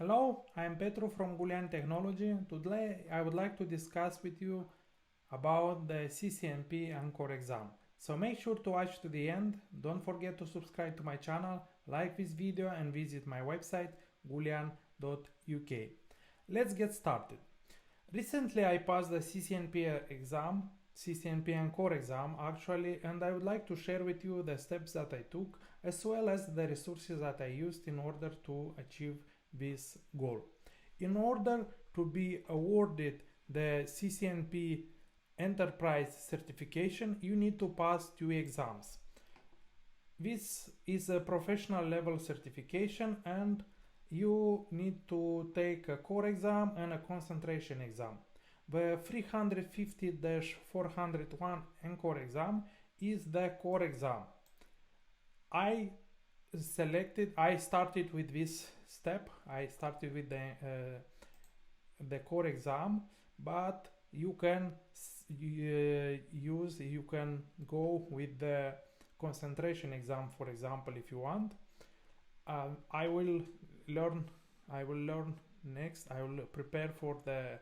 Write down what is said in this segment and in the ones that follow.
Hello, I'm Petru from Gulian Technology. Today I would like to discuss with you about the CCNP ENCOR exam. So make sure to watch to the end. Don't forget to subscribe to my channel, like this video and visit my website gulian.uk. Let's get started. Recently I passed the CCNP ENCOR exam actually, and I would like to share with you the steps that I took as well as the resources that I used in order to achieve this goal. In order to be awarded the CCNP Enterprise certification, you need to pass 2 exams. This is a professional level certification and you need to take a core exam and a concentration exam. The 350-401 ENCOR exam is the core exam. I started with this step. I started with the core exam, but you can go with the concentration exam, for example, if you want. I will learn next. I will prepare for the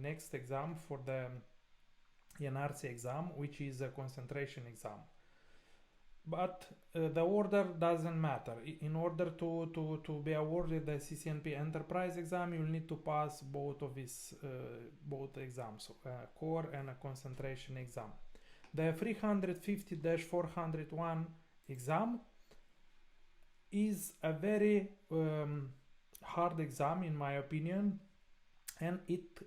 next exam, for the NRC exam, which is a concentration exam. But the order doesn't matter. In order to be awarded the CCNP Enterprise exam, you'll need to pass both of these both exams, core and a concentration exam. The 350-401 exam is a very hard exam in my opinion, and it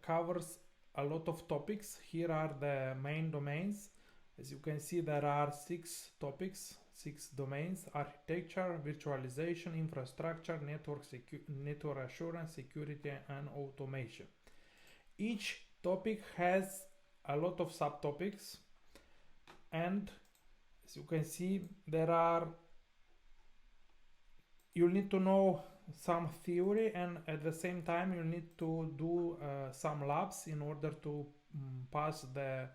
covers a lot of topics. Here are the main domains. As you can see, there are 6 topics, 6 domains: architecture, virtualization, infrastructure, network assurance, security and automation. Each topic has a lot of subtopics, and as you can see, you'll need to know some theory, and at the same time you need to do some labs in order to pass the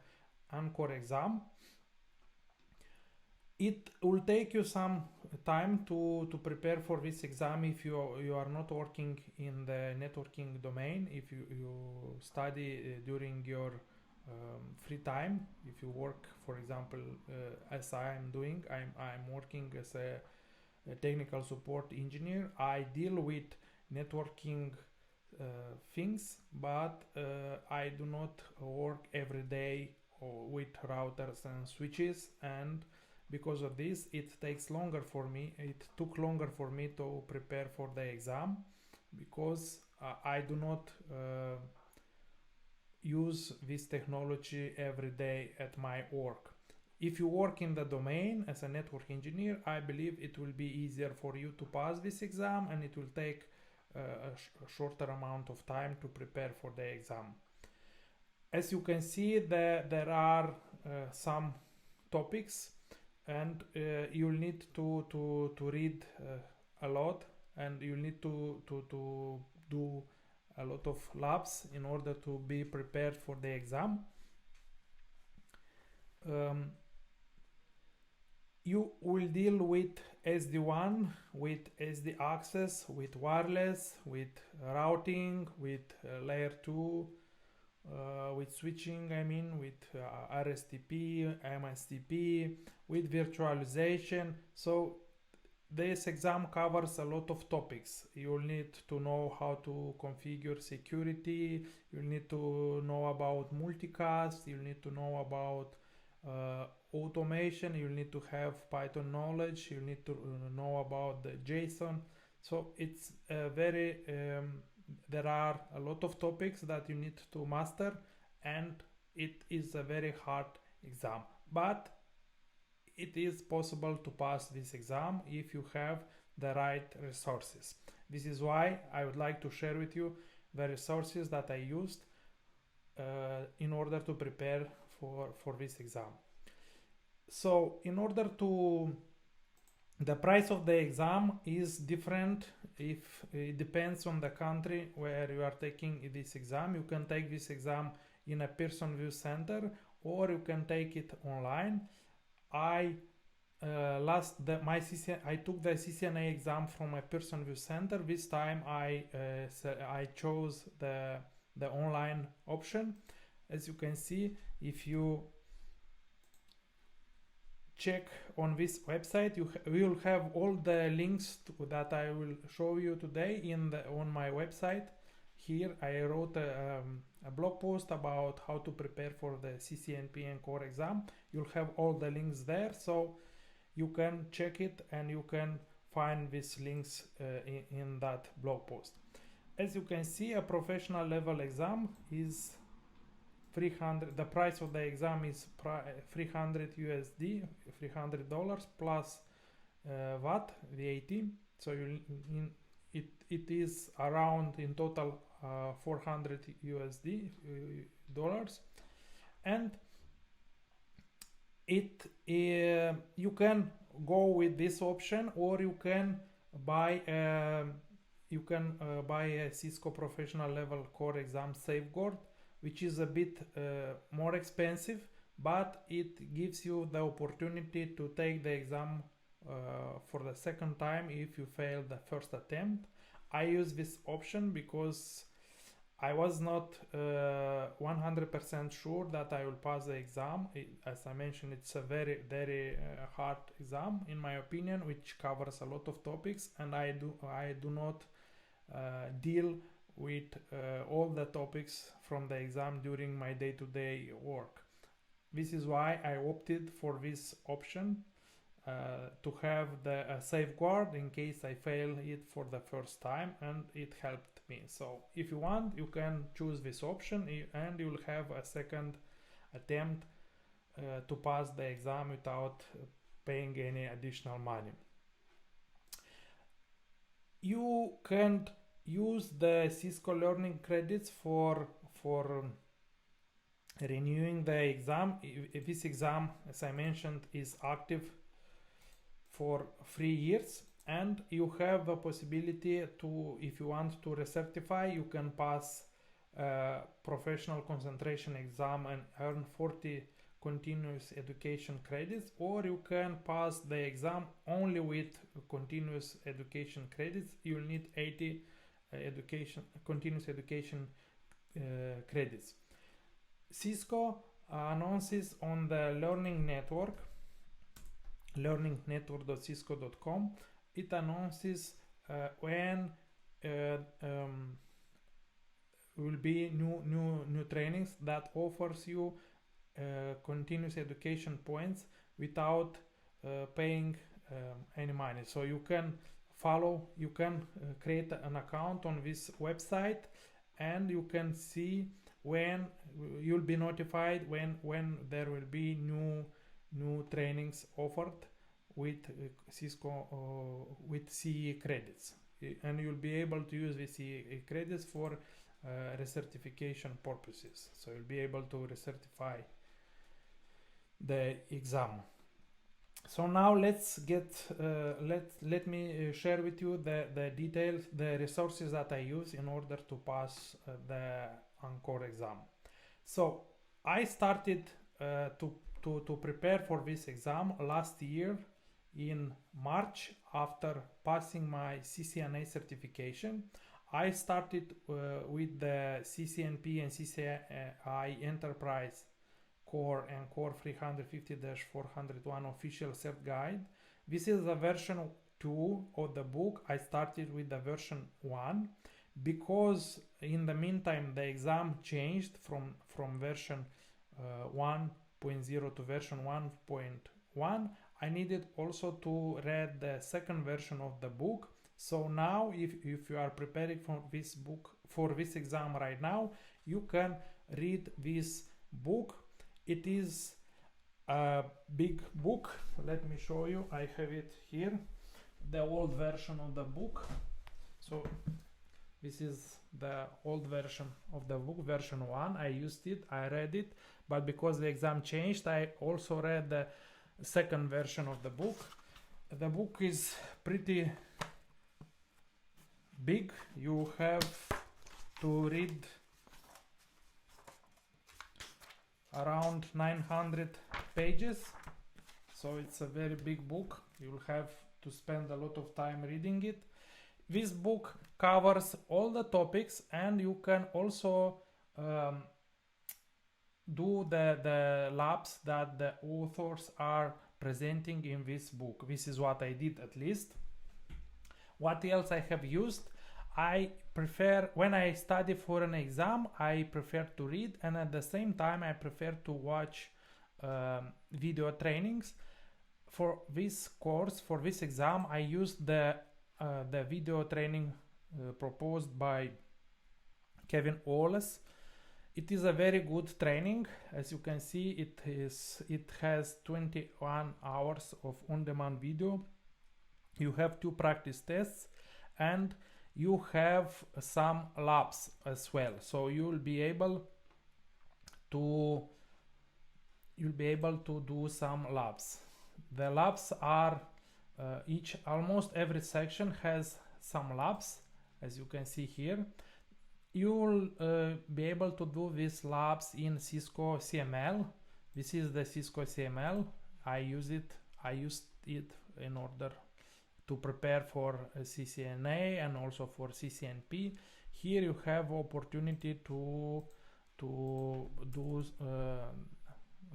ENCOR exam. It will take you some time to prepare for this exam if you are not working in the networking domain, if you study during your free time. If you work, for example, as I am doing, I'm working as a technical support engineer. I deal with networking things, but I do not work every day with routers and switches, and because of this it took longer for me to prepare for the exam, because I do not use this technology every day at my work. If you work in the domain as a network engineer, I believe it will be easier for you to pass this exam, and it will take a shorter amount of time to prepare for the exam. As you can see, there are some topics, and you'll need to read a lot, and you'll need to do a lot of labs in order to be prepared for the exam. You will deal with SD1, with SD access, with wireless, with routing, with layer 2, with switching, with RSTP, MSTP, with virtualization. So this exam covers a lot of topics. You'll need to know how to configure security, you'll need to know about multicast, you'll need to know about automation, you'll need to have Python knowledge, you'll need to know about the JSON. So it's there are a lot of topics that you need to master, and it is a very hard exam, but it is possible to pass this exam if you have the right resources. This is why I would like to share with you the resources that I used in order to prepare for this exam. So the price of the exam is different. If it depends on the country where you are taking this exam. You can take this exam in a Pearson View Center, or you can take it online. I I took the CCNA exam from a Pearson VUE Center. This time I chose the online option. As you can see, if you check on this website, we will have all the links that I will show you today on my website. Here I wrote a blog post about how to prepare for the CCNP ENCOR exam. You'll have all the links there, so you can check it and you can find these links in that blog post. As you can see, a professional level exam is 300. The price of the exam is 300 USD, $300 plus VAT. So it is around in total 400 USD dollars, and you can go with this option, or you can buy a Cisco professional level core exam safeguard, which is a bit more expensive, but it gives you the opportunity to take the exam for the second time if you fail the first attempt. I use this option because I was not 100% sure that I will pass the exam. As I mentioned, it's a very, very hard exam in my opinion, which covers a lot of topics, and I do not deal with all the topics from the exam during my day-to-day work. This is why I opted for this option, to have the safeguard in case I fail it for the first time, and it helped me. So if you want, you can choose this option and you will have a second attempt to pass the exam without paying any additional money. You can use the Cisco learning credits for renewing the exam. If this exam, as I mentioned, is active for 3 years, and you have a possibility to, if you want to recertify, you can pass a professional concentration exam and earn 40 continuous education credits, or you can pass the exam only with continuous education credits. You'll need 80 continuous education credits. Cisco announces on the learning network, learningnetwork.cisco.com, it announces when will be new trainings that offers you continuous education points without paying any money. So you can create an account on this website, and you can see when you'll be notified when there will be new trainings offered with Cisco with CE credits, and you'll be able to use the CE credits for recertification purposes. So you'll be able to recertify the exam. So now let's get let me share with you the details, the resources that I use in order to pass the ENCOR exam. So I started to prepare for this exam last year in March. After passing my CCNA certification, I started with the CCNP and CCI Enterprise Core ENCOR 350-401 official cert guide. This is the version 2 of the book. I started with the version 1 because in the meantime the exam changed from version 1.0 to version 1.1. I needed also to read the second version of the book. So now if you are preparing for this book, for this exam right now, you can read this book. It is a big book. Let me show you. I have it here, the old version of the book. So this is the old version of the book, version 1. I used it, I read it, but because the exam changed, I also read the second version of the book. The book is pretty big. You have to read around 900 pages. so it's a very big book. You'll have to spend a lot of time reading it. This book covers all the topics, and you can also do the labs that the authors are presenting in this book. This is what I did, at least. What else I have used? I prefer, when I study for an exam, I prefer to read, and at the same time I prefer to watch video trainings. For this course, for this exam, I used the video training proposed by Kevin Wallace. It is a very good training. As you can see, it has 21 hours of on-demand video. You have 2 practice tests, and you have some labs as well. So you'll be able to do some labs. The labs are almost every section has some labs, as you can see here. You'll be able to do these labs in Cisco CML. This is the Cisco CML. I used it in order to prepare for CCNA and also for CCNP. Here you have opportunity to do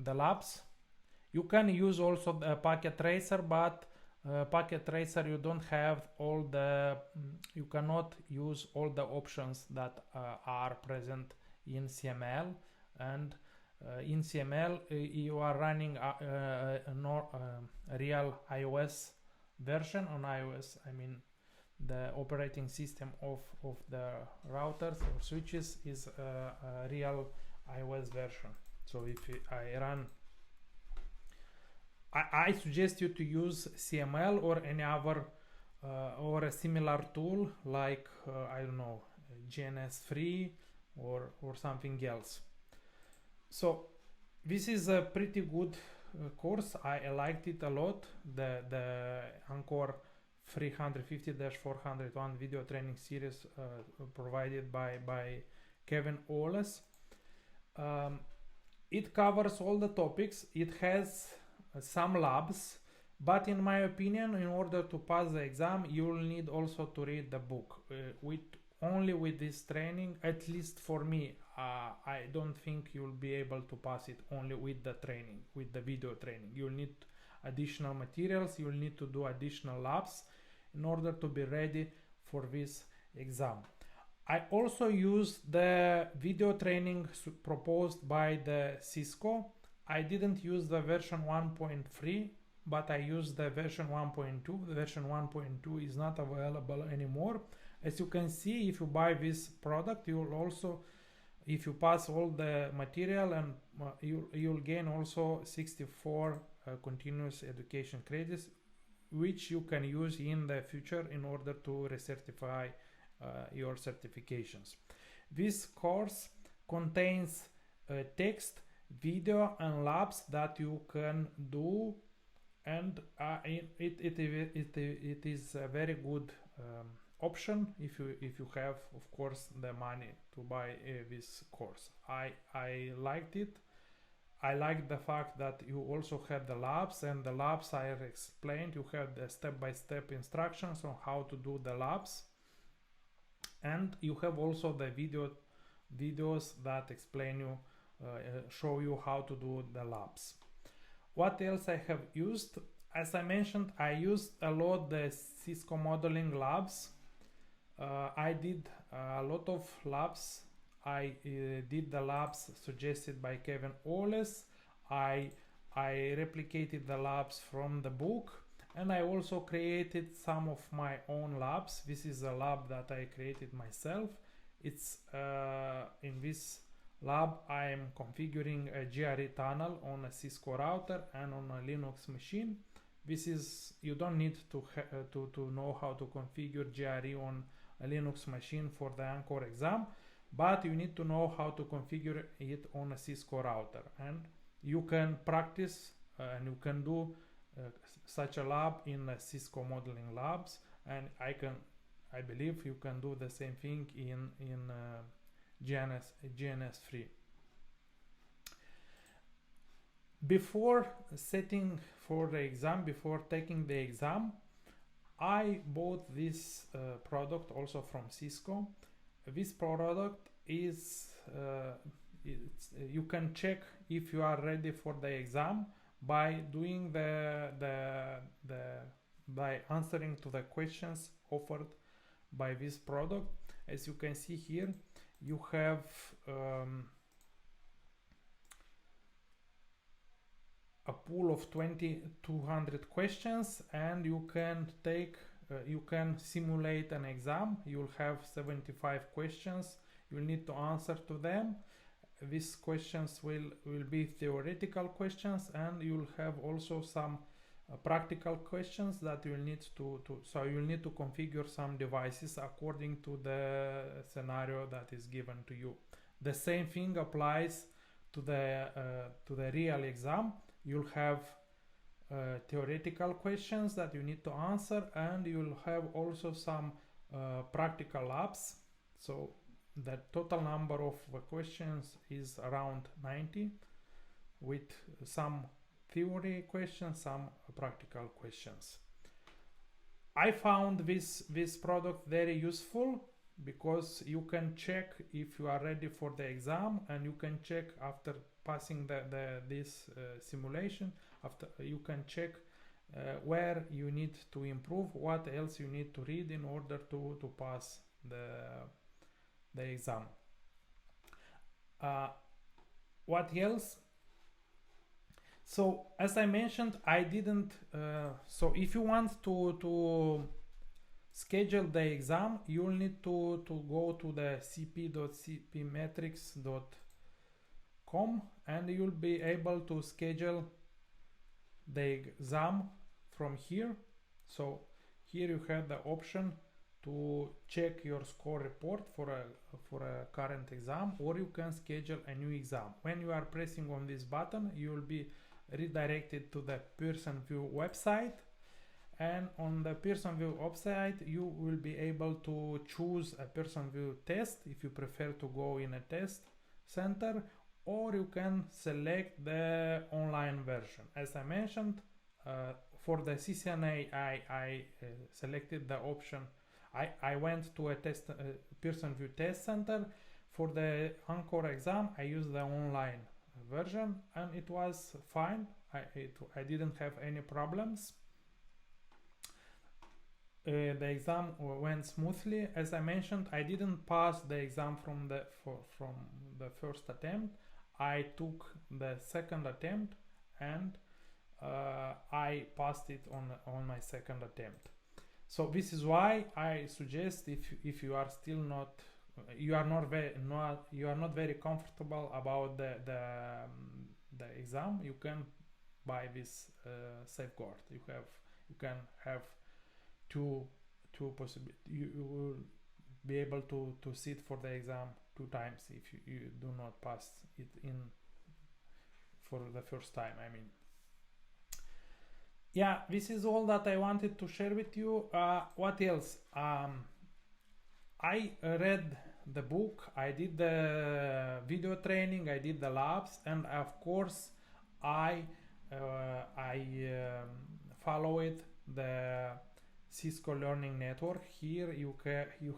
the labs. You can use also the packet tracer, but packet tracer you don't have all the, you cannot use all the options that are present in CML. And in CML you are running a real iOS version. On iOS, I mean the operating system of the routers or switches is a real iOS version. So if I run, I suggest you to use CML or any other or a similar tool like I don't know, GNS Free or something else. So this is a pretty good course. I liked it a lot. The ENCOR 350-401 video training series provided by Kevin Wallace. It covers all the topics. It has some labs, but in my opinion, in order to pass the exam, you will need also to read the book. Only with this training, at least for me, I don't think you'll be able to pass it only with the training, with the video training. You'll need additional materials, you'll need to do additional labs in order to be ready for this exam. I also used the video training proposed by the Cisco. I didn't use the version 1.3, but I used the version 1.2. The version 1.2 is not available anymore. As you can see, if you buy this product, you will also, if you pass all the material, and you'll gain also 64 continuous education credits, which you can use in the future in order to recertify your certifications. This course contains text, video and labs that you can do, and it is a very good option if you have, of course, the money to buy this course. I liked it. I like the fact that you also have the labs, and the labs I have explained. You have the step-by-step instructions on how to do the labs, and you have also the videos that explain you, show you how to do the labs. What else I have used? As I mentioned, I used a lot the Cisco modeling labs. I did a lot of labs. I did the labs suggested by Kevin Wallace. I replicated the labs from the book, and I also created some of my own labs. This is a lab that I created myself. It's in this lab I am configuring a GRE tunnel on a Cisco router and on a Linux machine. This is, you don't need to know how to configure GRE on a Linux machine for the ENCOR exam, but you need to know how to configure it on a Cisco router, and you can practice and you can do such a lab in Cisco modeling labs, and I believe you can do the same thing in GNS free. Before setting for the exam, before taking the exam, I bought this product also from Cisco. This product is you can check if you are ready for the exam by doing by answering to the questions offered by this product. As you can see here, you have a pool of 200 questions, and you can take you can simulate an exam. You'll have 75 questions. You'll need to answer to them. These questions will be theoretical questions, and you'll have also some practical questions that you'll need so you'll need to configure some devices according to the scenario that is given to you. The same thing applies to the real exam. You'll have theoretical questions that you need to answer, and you'll have also some practical labs. So the total number of questions is around 90, with some theory questions, some practical questions. I found this product very useful because you can check if you are ready for the exam, and you can check after passing this simulation. After you can check where you need to improve, what else you need to read in order to pass the exam. What else? So as I mentioned, I didn't so if you want to schedule the exam, you'll need to go to the cp.cpmetrics.com, and you'll be able to schedule the exam from here. So here you have the option to check your score report for a current exam, or you can schedule a new exam. When you are pressing on this button, you will be redirected to the Pearson VUE website, and on the Pearson VUE website you will be able to choose a Pearson VUE test if you prefer to go in a test center, or you can select the online version. As I mentioned, for the CCNA I selected the option. I went to a Pearson VUE test center. For the ENCOR exam I used the online version, and it was fine. I didn't have any problems. The exam went smoothly. As I mentioned, I didn't pass the exam from the first attempt. I took the second attempt, and I passed it on my second attempt. So this is why I suggest, if you are still not you are not very comfortable about the exam, you can buy this safeguard. You can have two possibilities. You will be able to sit for the exam 2 times if you do not pass it for the first time, I mean. Yeah, this is all that I wanted to share with you. What else? I read the book, I did the video training, I did the labs, and of course I followed the Cisco Learning Network. Here you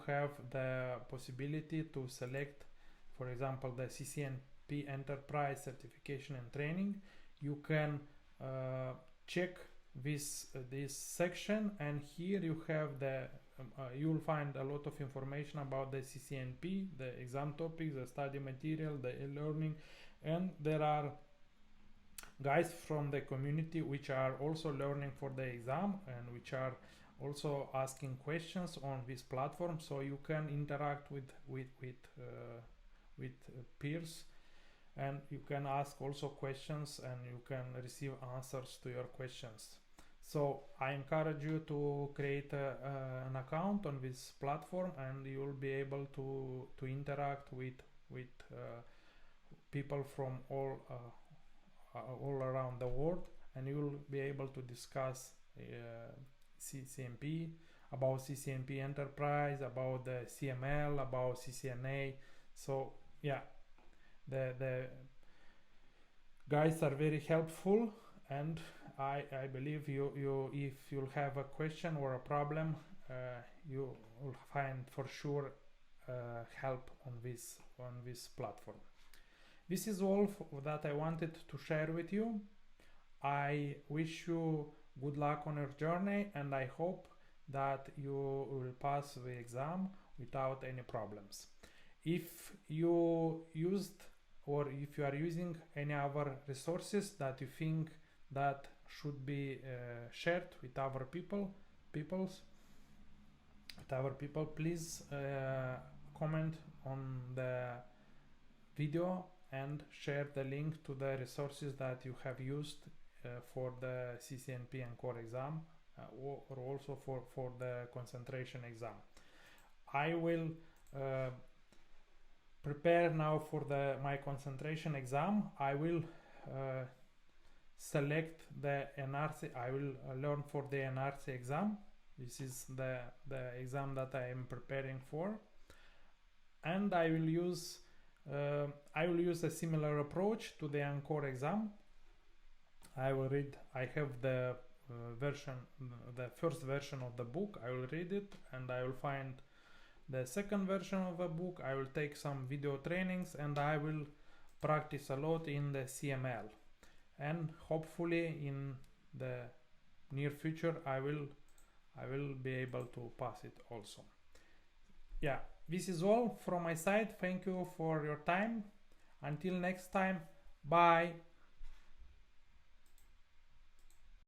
have the possibility to select, for example, the CCNP Enterprise Certification and Training. You can check this section, and here you have you'll find a lot of information about the CCNP, the exam topics, the study material, the e-learning, and there are guys from the community which are also learning for the exam and which are also asking questions on this platform, so you can interact with peers, and you can ask also questions, and you can receive answers to your questions. So I encourage you to create an account on this platform, and you will be able to interact with people from all around the world, and you will be able to discuss CCNP, about CCNP Enterprise, about the CML, about CCNA. So yeah, guys are very helpful, and I believe you if you'll have a question or a problem, you will find for sure help on this platform. This is all that I wanted to share with you. I wish you good luck on your journey, and I hope that you will pass the exam without any problems. If you used or if you are using any other resources that you think that should be shared with other people, please comment on the video and share the link to the resources that you have used for the CCNP ENCOR exam or also for the concentration exam. I will prepare now for my concentration exam. I will select the NRC. I will learn for the NRC exam. This is the exam that I am preparing for, and I will use a similar approach to the ENCOR exam. I have the first version of the book. I will read it, and I will find the second version of the book. I will take some video trainings, and I will practice a lot in the CML, and hopefully in the near future I will be able to pass it also. Yeah, this is all from my side. Thank you for your time. Until next time, bye.